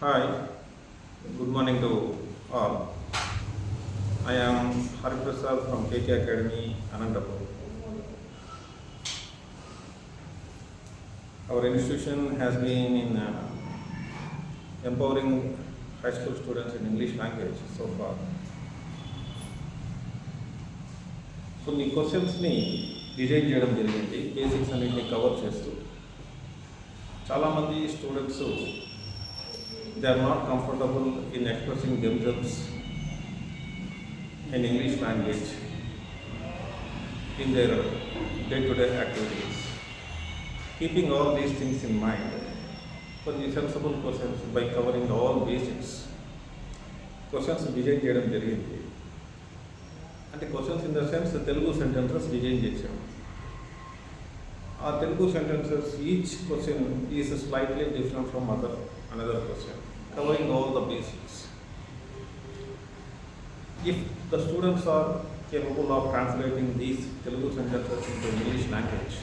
Hi, good morning to all. I am Hariprasad from KK Academy, Anantapur. Our institution has been in empowering high school students in English language so far. కొన్ని క్వశ్చన్స్ని design చేయడం జరిగింది, basics అన్నింటినీ cover చేస్తూ. చాలామంది students they are not comfortable in expressing themselves in English language in their day-to-day activities. Keeping all these things in mind, for the sensible questions by covering all basics, questions design చేయడం జరిగింది. అంటే questions in the sense Telugu sentences design చేసాం. ఆ Telugu sentences each question is slightly different from another question, covering all the basics. If the students are capable of translating these Telugu sentences into English language,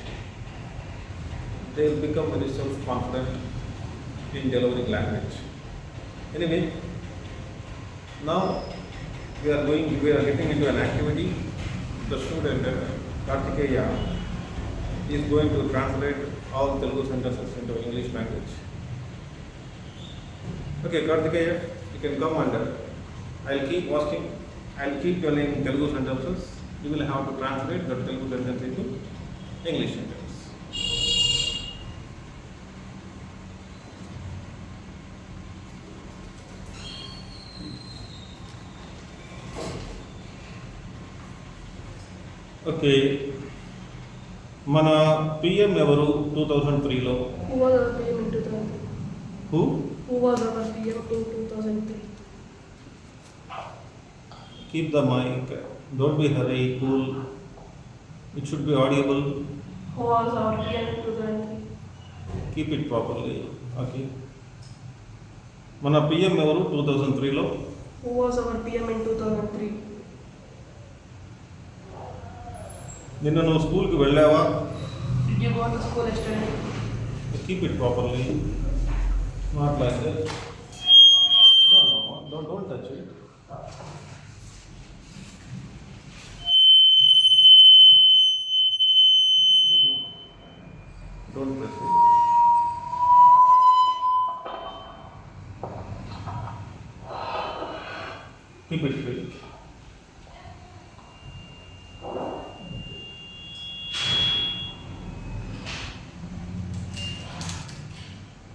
they will become very self-confident in delivering language. Anyway, now we are getting into an activity. The student Kartikeya is going to translate all Telugu sentences into English language. Okay, Kartikeya, you can come and I'll keep telling Telugu sentences. You will have to translate the Telugu sentence into English sentence. Okay. మన PM ఎవరు 2003లో? Who was our PM in 2003? Who was our PM in 2003? Keep the mic. Don't be hurry. Cool. It should be audible. Who was our PM in 2003? Keep it properly. Okay. మన PM ఎవరు 2003లో? Who was our PM in 2003? నిన్న నువ్వు స్కూల్కి వెళ్ళావా? Did you go to school yesterday? Keep it properly. Not like that. No. Don't touch it. Don't press it. Keep it straight.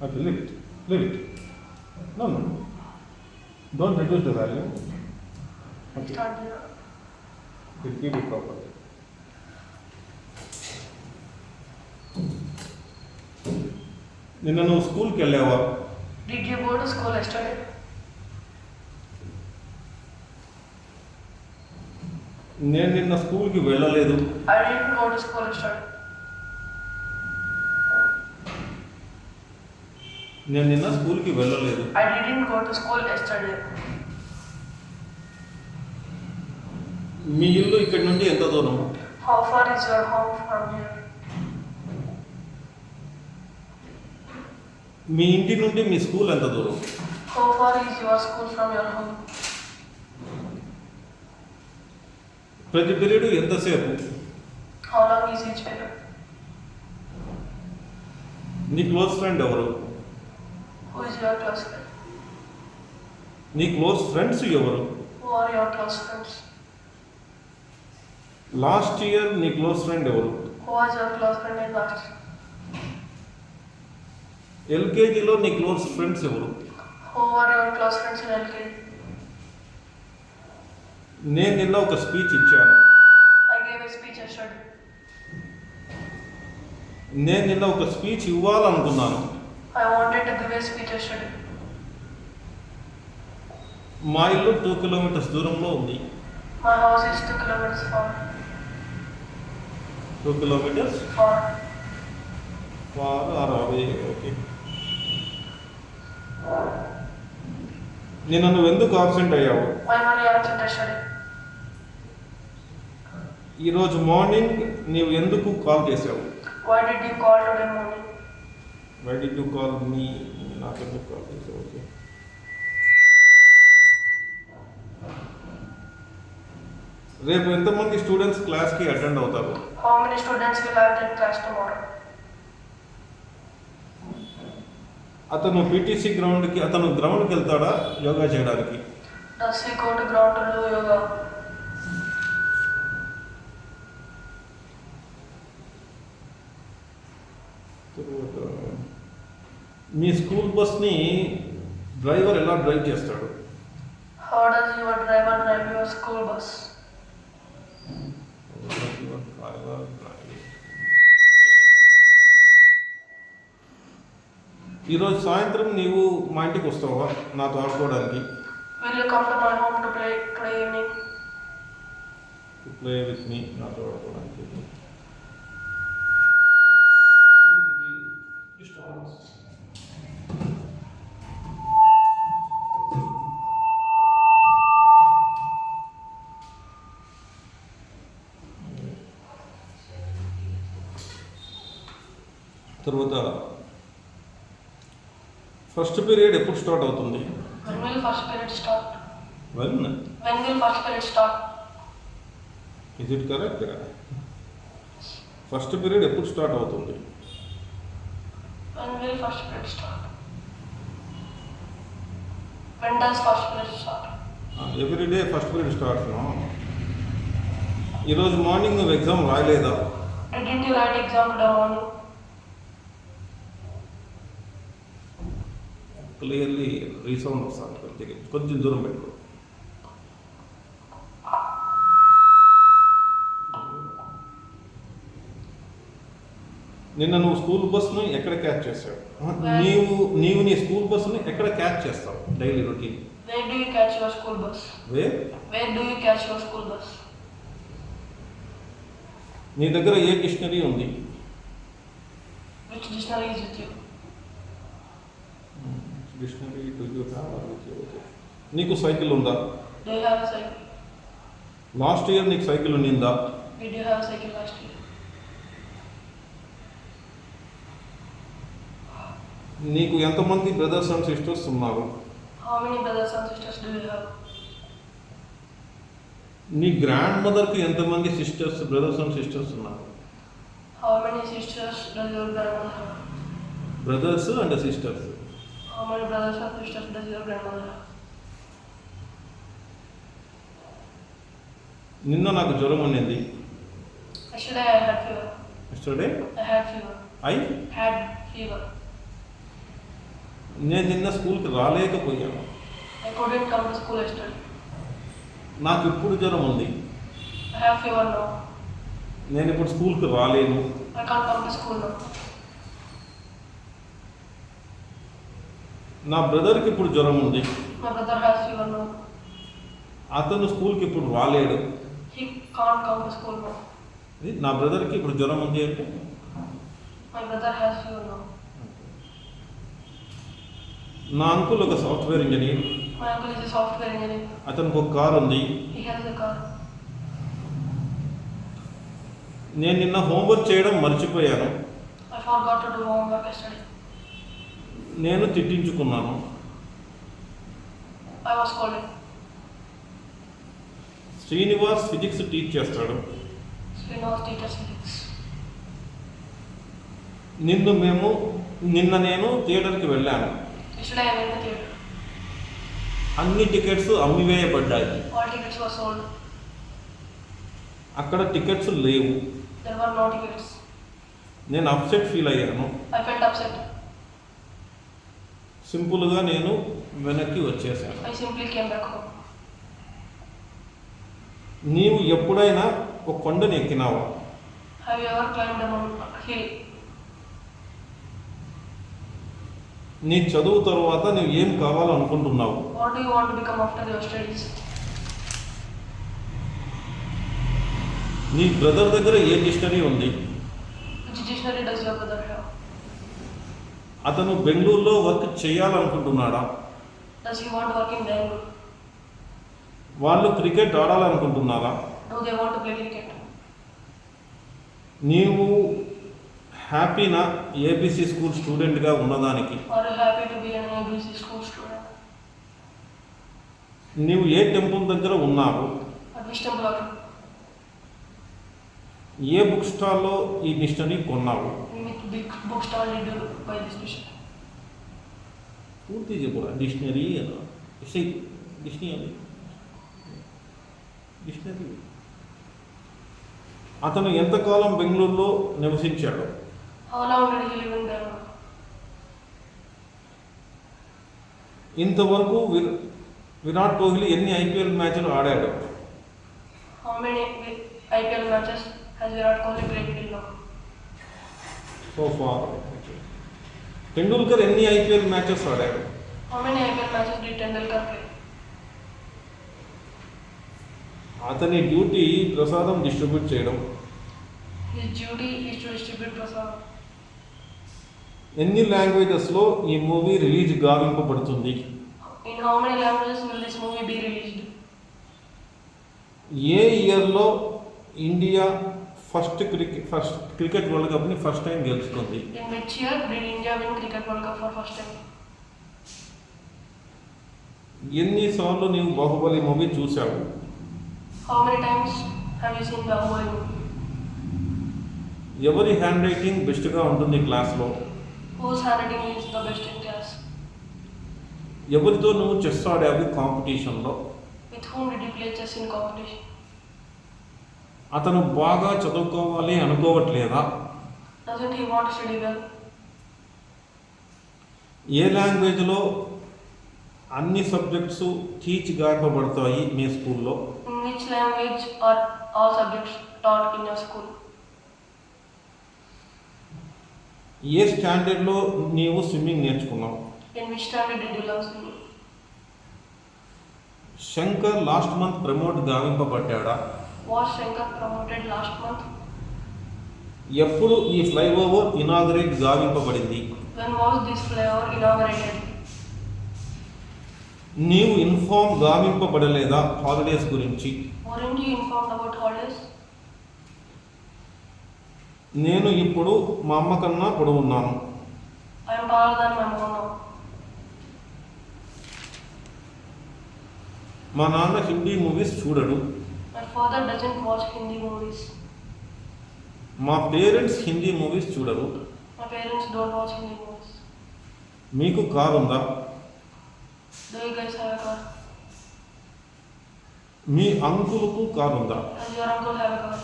Okay, leave it. No. Don't reduce the value. Okay. Start here. Keep it properly. నిన్న నువ్వు స్కూల్కి వెళ్ళావా? Did you go to school yesterday? నేను నిన్న స్కూల్కి వెళ్ళలేదు. I didn't go to school yesterday. నేను నిన్న స్కూల్కి వెళ్ళలేదు. I didn't go to school yesterday. మీ ఇల్లు ఇక్కడి నుండి ఎంత దూరం? How far is your home from here? మీ ఇంటి నుండి మీ స్కూల్ ఎంత దూరం? How far is your school from your home? ప్రతి పీరియడ్ ఎంతసేపు? How long is each period? నీ క్లోజ్ ఫ్రెండ్ ఎవరు? Who is your close friend? నీ క్లోజ్ ఫ్రెండ్స్ ఎవరు? Who are your close friends? Last year నీ close friend ఎవరు? Who was your close friend in last year? ఎల్కేజీలో నీ close friends ఎవరు? Who are your close friends in LKG? నేను నిన్న ఒక speech ఇచ్చాను. I gave a speech yesterday. నేను నిన్న ఒక speech ఇవ్వాలనుకున్నాను. I wanted to give a speech yesterday. మా ఇల్లు 2 kilometers దూరంలో ఉంది. My house is 2 kilometers far. 2 kilometers Far. far or away. Okay. నిన్న నువ్వు ఎందుకు ఆబ్సెంట్ అయ్యావు? Why were you absent yesterday? ఈరోజు మార్నింగ్ నీవు ఎందుకు కాల్ చేసావు? Why did you call today morning? Why did you call me? Not ఎందుకు call చేసావు? ఓకే. రేపు ఎంతమంది స్టూడెంట్స్ క్లాస్కి అటెండ్ అవుతారు? How many students will attend class tomorrow? అతను పీటీసీ గ్రౌండ్కి వెళ్తాడా యోగా చేయడానికి? Does he go to ground to do yoga? మీ స్కూల్ బస్ని డ్రైవర్ ఎలా డ్రైవ్ చేస్తాడు? How does your driver drive your school bus? ఈరోజు సాయంత్రం నీవు మా ఇంటికి వస్తావా నాతో ఆడుకోవడానికి? Will you come to my home to play today evening? Play with me, నాతో ఆడుకోవడానికి. తర్వాత ఫస్ట్ పీరియడ్ ఎప్పుడు స్టార్ట్ అవుతుంది? When will first period start? When When will first period start? Is it correct? First period ఎప్పుడు start అవుతుంది? When will first period start? When does first period start? Every day first period starts. ఈరోజు morning నువ్వు exam రాయలేదా? Didn't you write exam today morning? Clearly resound వస్తాను, కొంచెం దూరం పెట్టుకో. నిన్న నువ్వు స్కూల్ బస్సును ఎక్కడ క్యాచ్ చేసావు? నీవు నీ స్కూల్ బస్సును ఎక్కడ క్యాచ్ చేస్తావు daily routine? Where do you catch your school bus? Where do you catch your school bus? నీ దగ్గర ఏ డిక్షనరీ ఉంది? Which dictionary is with you? Dictionary నీకు సైకిల్ ఉందా? Do you have a cycle? Last year నీకు cycle ఉండిందా? Did you have a cycle last year? నీకు ఎంతమంది బ్రదర్స్ అండ్ సిస్టర్స్ ఉన్నారు? How many brothers and sisters do you have? నీ grand మదర్కి ఎంతమంది బ్రదర్స్ అండ్ సిస్టర్స్ ఉన్నారు? How many sisters does your grandmother have? Brothers and sisters. How many brothers and sisters does your grandmother have? నిన్న నాకు జ్వరం ఉన్నది. Yesterday I had fever. Yesterday I had fever. Had fever. నేను నిన్న స్కూల్కి రాలేకపోయాను. I couldn't come to school yesterday. నాకు ఇప్పుడు జ్వరం ఉంది. I have fever now. నేను ఇప్పుడు స్కూల్కి రాలేను. I can't come to school now. నా బ్రదర్కి ఇప్పుడు జ్వరం ఉంది. My brother has fever now. అతను స్కూల్కి ఇప్పుడు రాలేడు. He can't come to school now. నా బ్రదర్కి ఇప్పుడు జ్వరం ఉంది అంటే My brother has fever now. నా అంకుల్ ఒక software engineer. My uncle is a software engineer. అతనికి ఒక కార్ ఉంది. He has a car. నేను నిన్న హోంవర్క్ చేయడం మర్చిపోయాను. I forgot to do homework yesterday. నేను తిట్టించుకున్నాను. I was scolded. Srinivas physics teach చేస్తాడు. Srinivas teaches physics. నిన్న నేను థియేటర్కి వెళ్ళాను. Yesterday I went to theatre. అన్ని టికెట్స్ అమ్మివేయబడ్డాయి. All tickets were sold. అక్కడ టికెట్స్ లేవు. There were no tickets. నేను అప్సెట్ ఫీల్ అయ్యాను. I felt upset. సింపుల్గా నేను వెనక్కి వచ్చేసాను. I simply came back home. నీవు ఎప్పుడైనా ఒక కొండని ఎక్కినావా? Have you ever climbed a hill? నీ చదువు తర్వాత నువ్వు ఏం కావాలనుకుంటున్నావు? What do you want to become after your studies? నీ బ్రదర్ దగ్గర ఏ డిక్షనరీ ఉంది? Which dictionary does your brother have? అతను బెంగళూరులో వర్క్ చేయాలనుకుంటున్నాడా? Does he want to work in Bangalore? వాళ్ళు క్రికెట్ ఆడాలనుకుంటున్నారా? Do they want to play cricket? నీవు హ్యాపీనా ఏబీసీ స్కూల్ స్టూడెంట్గా ఉన్నదానికి? Are you happy to be an ABC school student? నీవు ఏ temple దగ్గర ఉన్నావు? At which temple are you? ఏ book స్టాల్లో ఈ డిక్షనరీ కొన్నావు? With big bookstore did you buy this dictionary? పూర్తి చెప్పు. Dictionary dictionary dictionary. అతను ఎంతకాలం బెంగళూరులో నివసించాడు? How long did he live in Bangalore? ఇంతవరకు విరాట్ కోహ్లీ ఎన్ని ఐపీఎల్ మ్యాచ్లు ఆడాడు? How many IPL matches has Virat Kohli played till now? So far. Tendulkar ఎన్ని ఐపీఎల్ మ్యాచెస్ ఆడాడు? How many IPL matches did Tendulkar play? అతని డ్యూటీ ప్రసాదం డిస్ట్రిబ్యూట్ చేయడం. His duty is to distribute prasadam. ఎన్ని లాంగ్వేజెస్లో ఈ మూవీ రిలీజ్ గావింపబడుతుంది? In how many languages will this movie be released? ఏ ఇయర్లో ఇండియా ఫస్ట్ క్రికెట్ వరల్డ్ కప్ని ఫస్ట్ టైం గెలుచుకుంది? In which year did India win Cricket World Cup for first time? ఎన్నిసార్లు నీవు బాహుబలి మూవీ చూసావు? How many times have you seen Bahubali movie? ఎవరి hand writing బెస్ట్గా ఉంటుంది క్లాస్లో? Whose handwriting is the best in class? ఎవరితో నువ్వు చెస్ ఆడావు కాంపిటీషన్లో? With whom did you play chess in competition? అతను బాగా చదువుకోవాలి అనుకోవట్లేదా? Doesn't he want to study well? ఏ లాంగ్వేజ్లో అన్ని సబ్జెక్ట్స్ టీచ్ గావింపబడతాయి మీ స్కూల్లో? In which language are all subjects taught in your school? ఏ స్టాండర్డ్లో నీవు స్విమ్మింగ్ నేర్చుకున్నావు? In which standard did you learn swimming? Shankar last month promote గావింపబడ్డాడా? Was Shankar promoted last month? ఎప్పుడు ఈ flyover inaugurate గావింపబడింది? When was this flyover inaugurated? నీవు inform గావింపబడలేదా holidays గురించి? Weren't you informed about holidays? నేను ఇప్పుడు మా అమ్మ కన్నా పొడవున్నాను. I am taller than my mom now. మా నాన్న హిందీ మూవీస్ చూడడు. My father doesn't watch Hindi movies. మా పేరెంట్స్ హిందీ మూవీస్ చూడరు. My parents don't watch Hindi movies. మీకు కారు ఉందా? Do you guys have a car? మీ అంకుల్కు కారు ఉందా? Does your uncle have a car?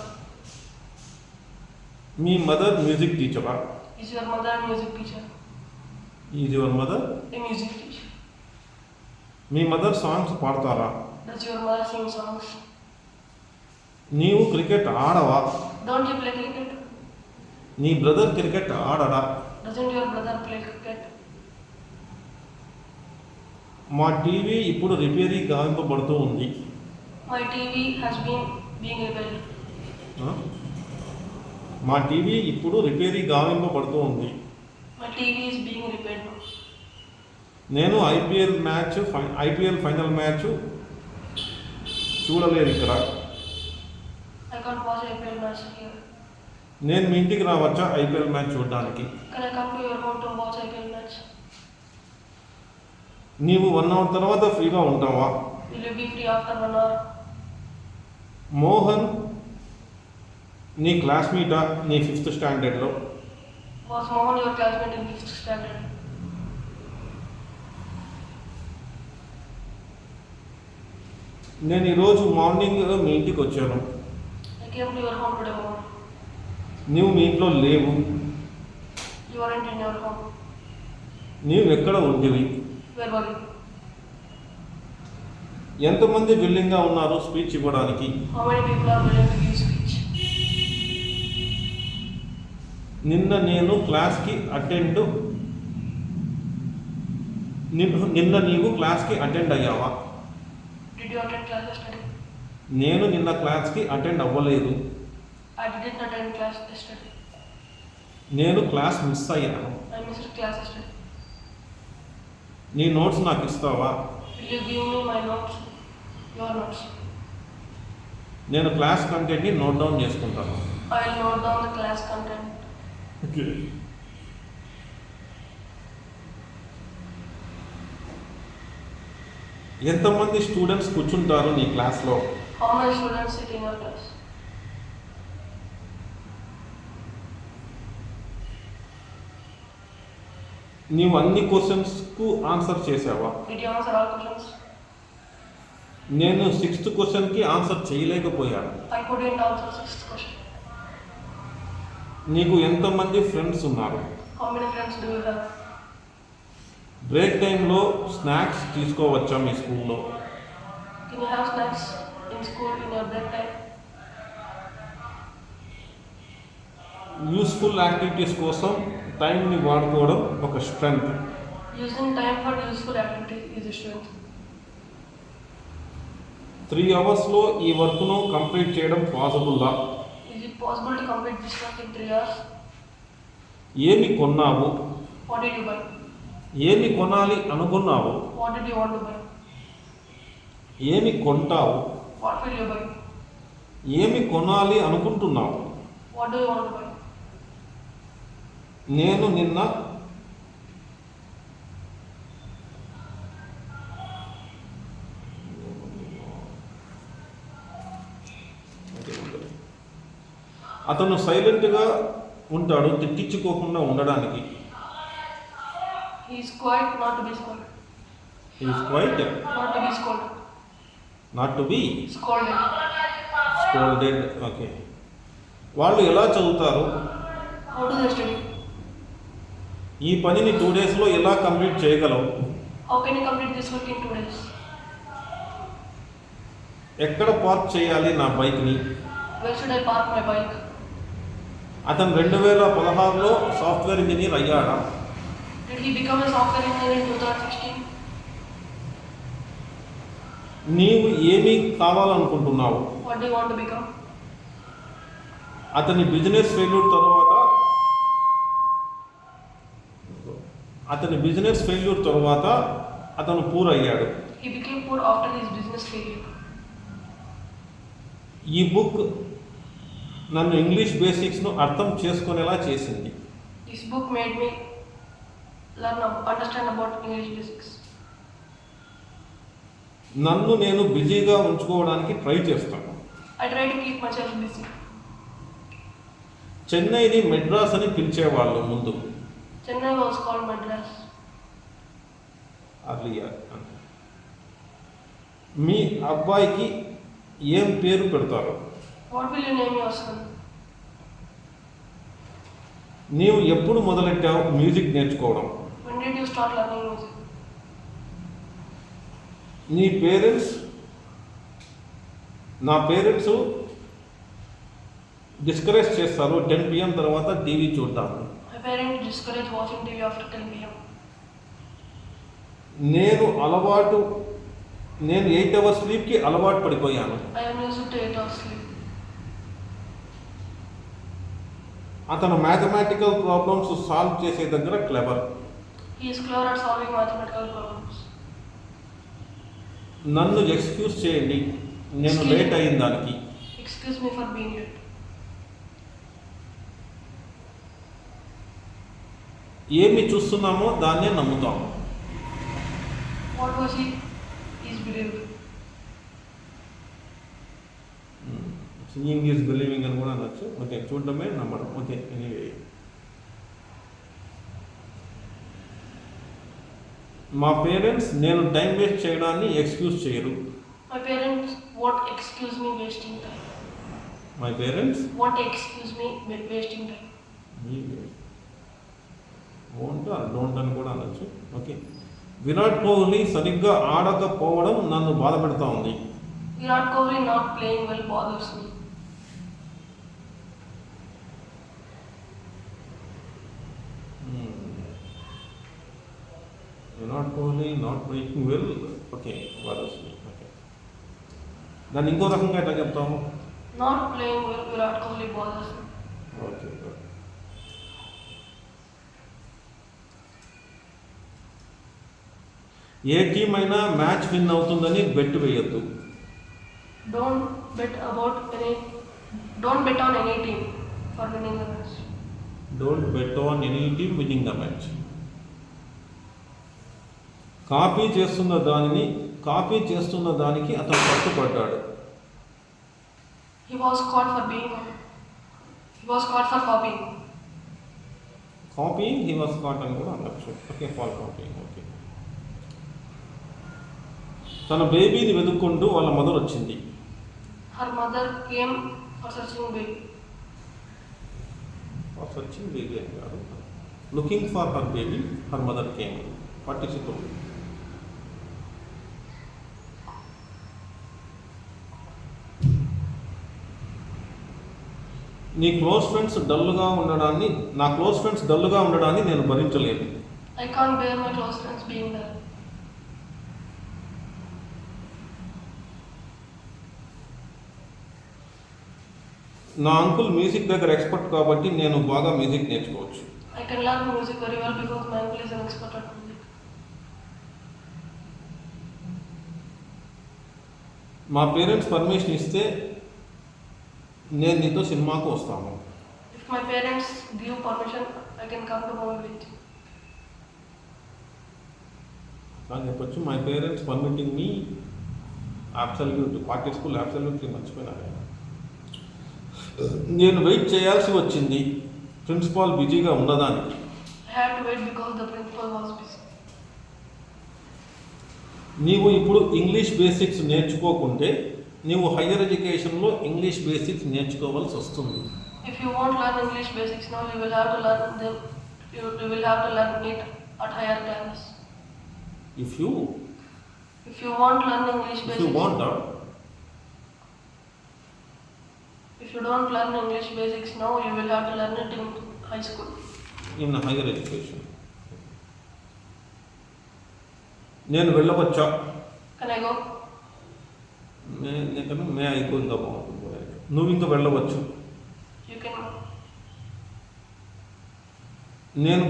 మీ మదర్ మ్యూజిక్ టీచరా? Is your mother a music teacher? Is your mother? A music teacher. మీ mother songs పాడతారా? Does your mother sing songs? నీవు cricket ఆడవా? Don't you play cricket? నీ brother cricket ఆడడా? Doesn't your brother play cricket? మా TV ఇప్పుడు రిపేరీ గావింపబడుతూ ఉంది. My TV has been being repaired. మా టీవీ ఇప్పుడు రిపేరీ గావింపబడుతూ ఉంది. My TV is being repaired now. నేను ఐపీఎల్ ఫైనల్ మ్యాచ్ చూడలేదు ఇక్కడ. I can't watch IPL match here. నేను మీ ఇంటికి రావచ్చా ఐపీఎల్ మ్యాచ్ చూడడానికి? Can I come to your home to watch IPL match? నీవు 1 అవర్ తర్వాత ఫ్రీగా ఉంటావా? Will you be free after 1 hour? Mohan నీ క్లాస్మేటా నీ 5th స్టాండర్డ్లో? Was Mohan your classmate in 5th standard? నేను ఈరోజు మార్నింగ్ మీ ఇంటికి వచ్చాను. I came to your home today morning. నీవు మీ ఇంట్లో లేవు. You weren't in your home. నీవు ఎక్కడ ఉండేవి? Where were you? ఎంతమంది విల్లింగ్గా ఉన్నారు స్పీచ్ ఇవ్వడానికి? How many people are willing to give speech? నిన్న నేను క్లాస్కి అటెండ్ నిన్న నీవు క్లాస్కి అటెండ్ అయ్యావా? Did you attend class yesterday? నేను నిన్న క్లాస్కి అటెండ్ అవ్వలేదు. I didn't attend class yesterday. నేను క్లాస్ మిస్ అయ్యాను. I missed class yesterday. నీ నోట్స్ నాకు ఇస్తావా? Will you give me my notes? Your notes. నేను క్లాస్ కంటెంట్ని నోట్ డౌన్ చేసుకుంటాను. I will note down the class content. Okay. ఎంతమంది students కూర్చుంటారు నీ క్లాస్లో? How many students sit in your class? నీవు అన్ని క్వశ్చన్స్కు ఆన్సర్ చేసావా? Did you answer all questions? నేను 6th క్వశ్చన్కి ఆన్సర్ చేయలేకపోయాను. I couldn't answer 6th question. నీకు ఎంతమంది ఫ్రెండ్స్ ఉన్నారు? How many friends do you have? Break టైంలో స్నాక్స్ తీసుకోవచ్చా మీ స్కూల్లో? Can you have snacks in school in your break time? Useful activities కోసం టైంని వాడుకోవడం ఒక strength. Using time for useful activities is a strength. 3 అవర్స్లో ఈ వర్క్ను కంప్లీట్ చేయడం పాసిబుల్లా? Is it possible to complete this work in 3 hours? ఏమి కొన్నావు? What did you buy? ఏమి కొనాలి అనుకున్నావు? What did you want to buy? ఏమి కొంటావు? What will you buy? ఏమి కొనాలి అనుకుంటున్నావు? What do you want to buy? నేను నిన్న అతను సైలెంట్గా ఉంటాడు తిట్టించుకోకుండా ఉండడానికి. He is quiet not to be scolded. Is quiet Not to be scolded. Not to be Scolded. Scolded. Okay. వాళ్ళు ఎలా చదువుతారు? How do they study? ఈ పనిని 2 డేస్లో ఎలా కంప్లీట్ చేయగలవు? How can you complete this work in 2 days? ఎక్కడ park చేయాలి నా బైక్ని? Where should I park my bike? అతను 2016లో సాఫ్ట్వేర్ ఇంజనీర్ అయ్యాడా? Did he become a software engineer in 2016? నీవు ఏమి కావాలనుకుంటున్నావు? What do you want to become? అతని బిజినెస్ ఫెయిల్యూర్ తర్వాత అతను పూర్ అయ్యాడు. He became poor after his business failure. ఈ బుక్ నన్ను ఇంగ్లీష్ బేసిక్స్ను అర్థం చేసుకునేలా చేసింది. This book made me understand about English basics. నన్ను నేను బిజీగా ఉంచుకోవడానికి ట్రై చేస్తాను. I try to keep myself busy. చెన్నైని Madras అని పిలిచేవాళ్ళు ముందు. Chennai was called Madras. Earlier. మీ అబ్బాయికి ఏం పేరు పెడతారు? What will you name your son? నీవు ఎప్పుడు మొదలెట్టావు మ్యూజిక్ నేర్చుకోవడం? When did you start learning music? నీ పేరెంట్స్ నా పేరెంట్స్ డిస్కరేజ్ చేస్తారు 10 PM తర్వాత TV చూడటాన్ని. My parents discourage watching TV after 10 PM. నేను 8 అవర్స్ స్లీప్కి అలవాటు పడిపోయాను. I am used to 8 hours sleep. అతను మ్యాథమెటికల్ ప్రాబ్లమ్స్ సాల్వ్ చేసే దగ్గర clever. He is clever at solving mathematical problems. నన్ను ఎక్స్క్యూజ్ చేయండి నేను లేట్ అయిన దానికి. Excuse me for being late. ఏమి చూస్తున్నామో దాన్నే నమ్ముతాము. What was he is believed. Seeing is believing అని కూడా అనొచ్చు. ఓకే, చూడటమే నమ్మడం. ఓకే, ఎనీవే మా పేరెంట్స్ నేను టైం వేస్ట్ చేయడాన్ని ఎక్స్క్యూజ్ చేయరు. My parents won't excuse me wasting time. My parents Won't excuse me wasting time. Won't or don't అని కూడా అనొచ్చు. ఓకే. విరాట్ కోహ్లీ సరిగ్గా ఆడకపోవడం నన్ను బాధ పెడతా ఉంది. Virat Kohli not playing well bothers me. Virat Kohli not playing well. Okay, bothers me. Okay, దాన్ని ఇంకో రకంగా ఎట్లా చెప్తాము? Not playing well Virat Kohli bothers me. Okay. ఏ టీం అయినా మ్యాచ్ విన్ అవుతుందని బెట్ వేయొద్దు. Don't bet on any team for winning the match. Don't bet on any team winning the match. Copy చేస్తున్న దానికి అతను పట్టుబడ్డాడు. He was caught for copying. Copying he was caught అని కూడా అనొచ్చు. Okay, for copying. ఓకే. తన బేబీని వెతుక్కుంటూ వాళ్ళ మదర్ వచ్చింది. Her mother came for searching baby. For searching baby అని కాదు. Looking for her baby her mother came. Participle. నా క్లోజ్ ఫ్రెండ్స్ డల్గా ఉండడాన్ని నేను భరించలేను. I can't bear my close friends being there. నా అంకుల్ మ్యూజిక్ దగ్గర ఎక్స్పర్ట్ కాబట్టి నేను బాగా మ్యూజిక్ నేర్చుకోవచ్చు. I can learn music very well because my uncle is an expert at music. మా పేరెంట్స్ పర్మిషన్ ఇస్తే నేను నీతో సినిమాకు వస్తాను. If my parents give permission, I can come to movie with you. నాకు చెప్పొచ్చు, my parents permitting me absolute participle absolutely మర్చిపోయినా. నేను వెయిట్ చేయాల్సి వచ్చింది ప్రిన్సిపాల్ బిజీగా ఉన్నదానికి. I had to wait because the principal was busy. నీవు ఇప్పుడు ఇంగ్లీష్ బేసిక్స్ నేర్చుకోకుంటే నీవు హయ్యర్ ఎడ్యుకేషన్లో ఇంగ్లీష్ బేసిక్స్ నేర్చుకోవాల్సి వస్తుంది. If you won't learn English basics now, you will have to learn them. You will have to learn it at higher classes. If you won't learn English basics. If you want that. If you don't learn English basics now, you will have to learn it in high school. In higher education. నేను వెళ్ళవచ్చా? Can I go? మే అయిపోయిందా బాగుంటుంది. నువ్వు ఇంకా వెళ్ళవచ్చు. You can go. నేను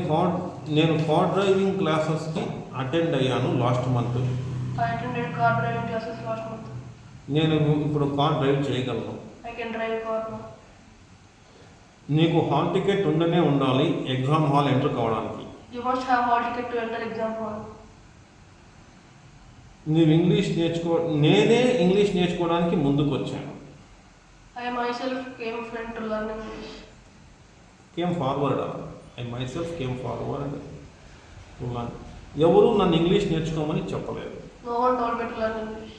car driving క్లాసెస్కి attend అయ్యాను last month. I attended car driving classes last month. నేను ఇప్పుడు కార్ డ్రైవ్ చేయగలను. I can drive car now. నీకు హాల్ టికెట్ ఉండనే ఉండాలి ఎగ్జామ్ హాల్ ఎంటర్ కావడానికి. You must have hall ticket to enter exam hall. నేనే English నేర్చుకోవడానికి ముందుకు వచ్చాను. I myself came friend to learn English. Came forward. I myself came forward to learn. ఎవరు నన్ను ఇంగ్లీష్ నేర్చుకోమని చెప్పలేదు. No one told me to learn English.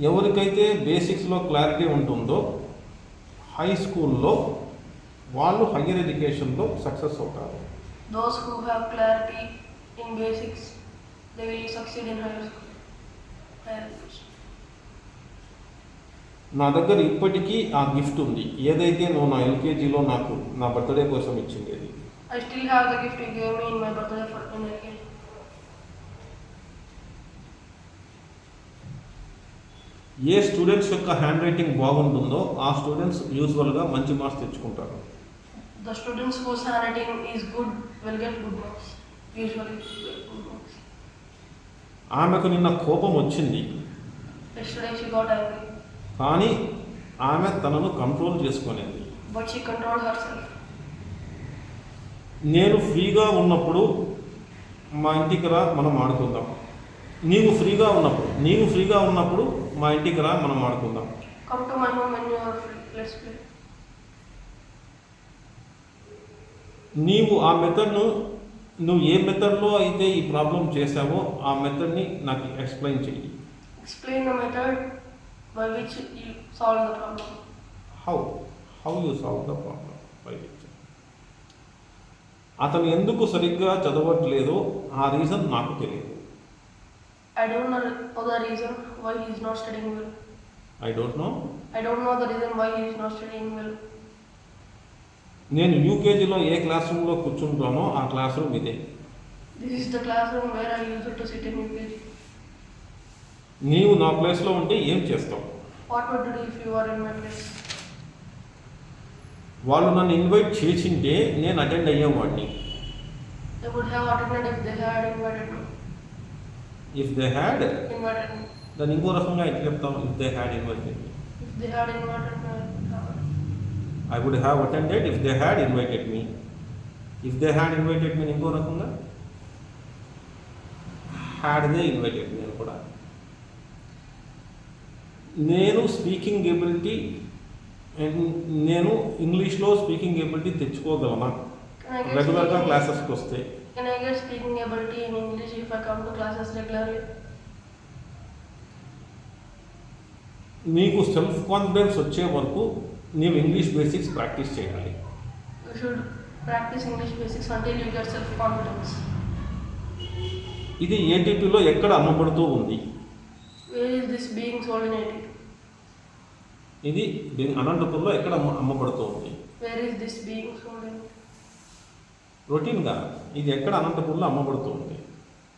ఎవరికైతే బేసిక్స్లో clarity ఉంటుందో హై స్కూల్లో వాళ్ళు హయ్యర్ ఎడ్యుకేషన్లో సక్సెస్ అవుతారు. Those who have clarity in basics, they will succeed in higher school. Higher education. నా దగ్గర ఇప్పటికీ ఆ గిఫ్ట్ ఉంది, ఏదైతే నువ్వు నా ఎల్కేజీలో నాకు నా బర్త్డే కోసం ఇచ్చింది. I still have the gift you gave me in my birthday for in LKG. A students యొక్క హ్యాండ్ రైటింగ్ బాగుంటుందో ఆ స్టూడెంట్స్ యూజువల్గా మంచి మార్క్స్ తెచ్చుకుంటారు. The students whose handwriting is good will get good marks. Usually good marks. ఆమెకు నిన్న కోపం వచ్చింది. Yesterday she got angry. కానీ ఆమె తనను కంట్రోల్ చేసుకునేది. But she controlled herself. నేను ఫ్రీగా ఉన్నప్పుడు మా ఇంటికి రా మనం ఆడుకుందాం. నీవు ఫ్రీగా ఉన్నప్పుడు మా ఇంటికి రా మనం ఆడుకుందాం. Come to my home when you are free. Let's play. నీవు ఆ మెథడ్ను నువ్వు ఏ మెథడ్లో అయితే ఈ ప్రాబ్లం చేసావో ఆ మెథడ్ని నాకు ఎక్స్ప్లెయిన్ చెయ్యి. Explain the method by which you solve the problem. How you solve the problem by which. అతను ఎందుకు సరిగ్గా చదవట్లేదో ఆ రీజన్ నాకు తెలియదు. I don't know the reason why he is not studying well. I don't know the reason why he is not studying well. నేను యూకేజీలో ఏ class రూమ్లో కూర్చుంటానో ఆ class room ఇదే. This is the classroom where I used to sit in UKG. నీవు నా ప్లేస్లో ఉంటే ఏం చేస్తావు? What would you do if you were in my place? వాళ్ళు నన్ను ఇన్వైట్ చేసింటే నేను attend అయ్యేవాడిని. They would have attended if they had invited me. If they had invited me. దాన్ని ఇంకో రకంగా ఎట్లా చెప్తాం? If they had invited me. If they had invited me, I would have attended if they had invited me. If they had invited me ఇంకో రకంగా had they invited me అని కూడా. నేను ఇంగ్లీష్లో స్పీకింగ్ ఎబిలిటీ తెచ్చుకోగలనా? Can I get రెగ్యులర్గా speaking- క్లాసెస్కి వస్తే Can I get speaking ability in English if I come to classes regularly? నీకు సెల్ఫ్ కాన్ఫిడెన్స్ వచ్చే వరకు నీవు ఇంగ్లీష్ బేసిక్స్ ప్రాక్టీస్ చేయాలి. You should practice English basics until you get self-confidence. ఇది ఏటీపీలో ఎక్కడ అమ్మబడుతూ ఉంది? Where is this being sold in IT? ఇది అనంతపురంలో ఎక్కడ అమ్మబడుతూ ఉంది? Where is this being sold in? రొటీన్గా ఇది ఎక్కడ అనంతపురంలో అమ్మబడుతూ ఉంది?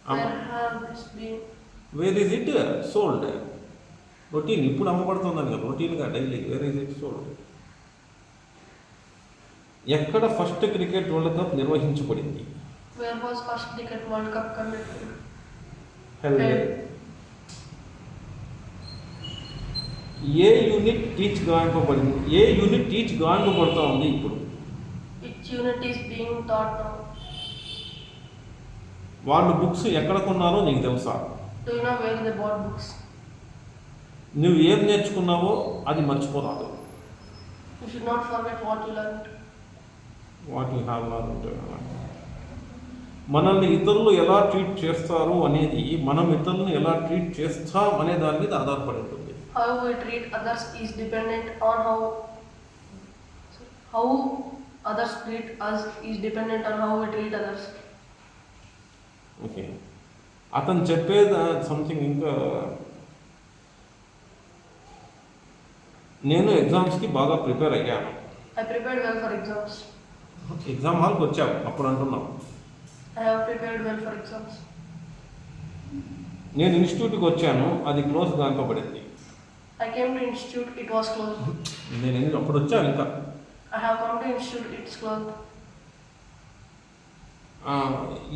Where have this been? Where is it sold? Routine ఇప్పుడు అమ్మబడుతుందని కదా, రొటీన్గా daily where is it sold? ఎక్కడ ఫస్ట్ క్రికెట్ వరల్డ్ కప్ నిర్వహించబడింది? Where was first cricket World Cup conducted? Held. ఏ యూనిట్ టీచ్ గావింపబడింది? ఏ యూనిట్ టీచ్ గావింపబడుతూ ఉంది ఇప్పుడు? Which unit is being taught now? వాళ్ళు బుక్స్ ఎక్కడ కొన్నారో నీకు తెలుసా? Do you know where they bought books? నువ్వు ఏం నేర్చుకున్నావో అది మర్చిపోరాదు. You should not forget what you learned. What you have learned. మనల్ని ఇతరులు ఎలా ట్రీట్ చేస్తారు అనేది మనం ఇతరులను ఎలా ట్రీట్ చేస్తాం అనే దాని మీద ఆధారపడి ఉంటుంది. How we treat others is dependent on how others treat us is dependent on how we treat others. Okay, అతను చెప్పేది సంథింగ్ ఇంకా. నేను ఎగ్జామ్స్కి బాగా ప్రిపేర్ అయ్యాను. I prepared well for exams. Exam హాల్కి వచ్చావు అప్పుడు అంటున్నావు. I have prepared well for exams. నేను ఇన్స్టిట్యూట్కి వచ్చాను, అది close కాకపోబడింది. I came to institute, it was closed. నేను అప్పుడు వచ్చాను ఇంకా. I have come to institute, it's closed.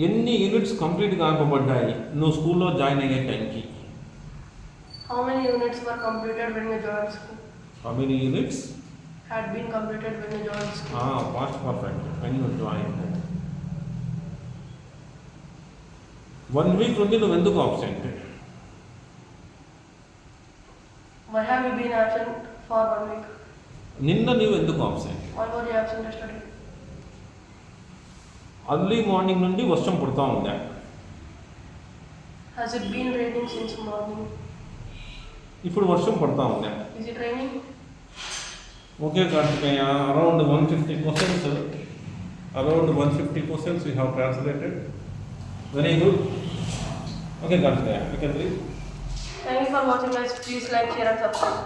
ఎన్ని యూనిట్స్ కంప్లీట్ కాకపోబడ్డాయి నువ్వు స్కూల్లో జాయిన్ అయ్యే టైంకి? How many units were completed when you joined school? How many units Had been completed when you joined school. Past perfect when you join. 1 week నుండి నువ్వు ఎందుకు absent? Why have you been absent for 1 week? నిన్న నువ్వు ఎందుకు absent? Why were you absent yesterday? Early morning నుండి వర్షం పడుతూ ఉందా? Has it been raining since morning? ఇప్పుడు వర్షం పడుతూ ఉందా? Is it raining? Okay Karthikeya, around 150 questions we have translated. Very good. Okay Kartikeya, you can read. Thank you for watching guys. Please like, share and subscribe.